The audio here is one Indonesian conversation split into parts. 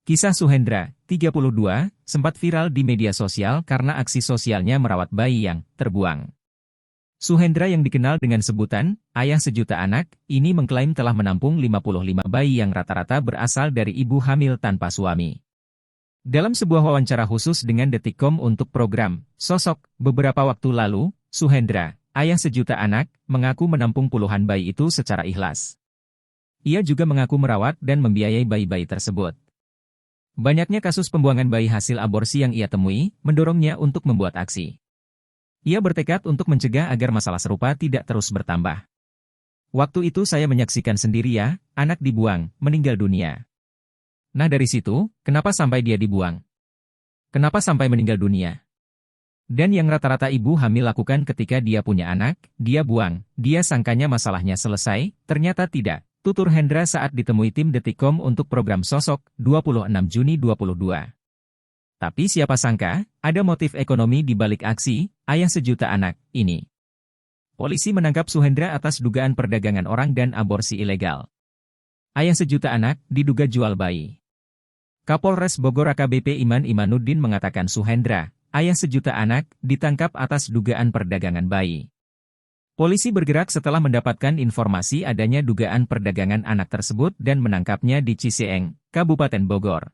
Kisah Suhendra, 32, sempat viral di media sosial karena aksi sosialnya merawat bayi yang terbuang. Suhendra yang dikenal dengan sebutan ayah sejuta anak, ini mengklaim telah menampung 55 bayi yang rata-rata berasal dari ibu hamil tanpa suami. Dalam sebuah wawancara khusus dengan Detikcom untuk program Sosok, beberapa waktu lalu, Suhendra, ayah sejuta anak, mengaku menampung puluhan bayi itu secara ikhlas. Ia juga mengaku merawat dan membiayai bayi-bayi tersebut. Banyaknya kasus pembuangan bayi hasil aborsi yang ia temui, mendorongnya untuk membuat aksi. Ia bertekad untuk mencegah agar masalah serupa tidak terus bertambah. Waktu itu saya menyaksikan sendiri ya, anak dibuang, meninggal dunia. Nah dari situ, kenapa sampai dia dibuang? Kenapa sampai meninggal dunia? Dan yang rata-rata ibu hamil lakukan ketika dia punya anak, dia buang, dia sangkanya masalahnya selesai, ternyata tidak. Tutur Hendra saat ditemui tim Detikcom untuk program Sosok, 26 Juni 2022. Tapi siapa sangka, ada motif ekonomi di balik aksi, ayah sejuta anak, ini. Polisi menangkap Suhendra atas dugaan perdagangan orang dan aborsi ilegal. Ayah sejuta anak, diduga jual bayi. Kapolres Bogor AKBP Iman Imanuddin mengatakan Suhendra, ayah sejuta anak, ditangkap atas dugaan perdagangan bayi. Polisi bergerak setelah mendapatkan informasi adanya dugaan perdagangan anak tersebut dan menangkapnya di Ciseeng, Kabupaten Bogor.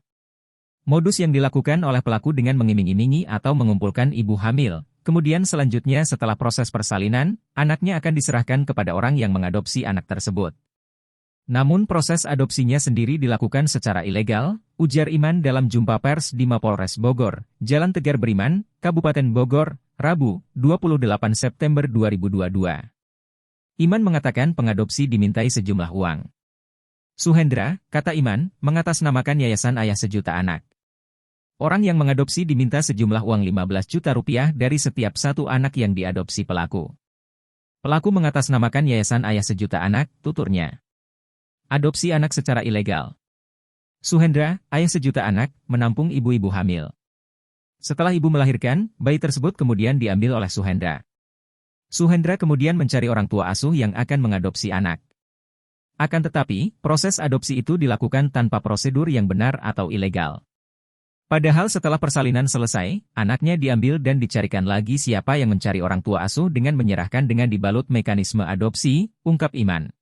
Modus yang dilakukan oleh pelaku dengan mengiming-imingi atau mengumpulkan ibu hamil, kemudian selanjutnya setelah proses persalinan, anaknya akan diserahkan kepada orang yang mengadopsi anak tersebut. Namun proses adopsinya sendiri dilakukan secara ilegal, ujar Iman dalam jumpa pers di Mapolres Bogor, Jalan Tegar Beriman, Kabupaten Bogor, Rabu, 28 September 2022. Iman mengatakan pengadopsi dimintai sejumlah uang. Suhendra, kata Iman, mengatasnamakan Yayasan Ayah Sejuta Anak. Orang yang mengadopsi diminta sejumlah uang 15 juta rupiah dari setiap satu anak yang diadopsi pelaku. Pelaku mengatasnamakan Yayasan Ayah Sejuta Anak, tuturnya. Adopsi anak secara ilegal. Suhendra, ayah sejuta anak, menampung ibu-ibu hamil. Setelah ibu melahirkan, bayi tersebut kemudian diambil oleh Suhendra. Suhendra kemudian mencari orang tua asuh yang akan mengadopsi anak. Akan tetapi, proses adopsi itu dilakukan tanpa prosedur yang benar atau ilegal. Padahal setelah persalinan selesai, anaknya diambil dan dicarikan lagi siapa yang mencari orang tua asuh dengan menyerahkan dengan dibalut mekanisme adopsi, ungkap Iman.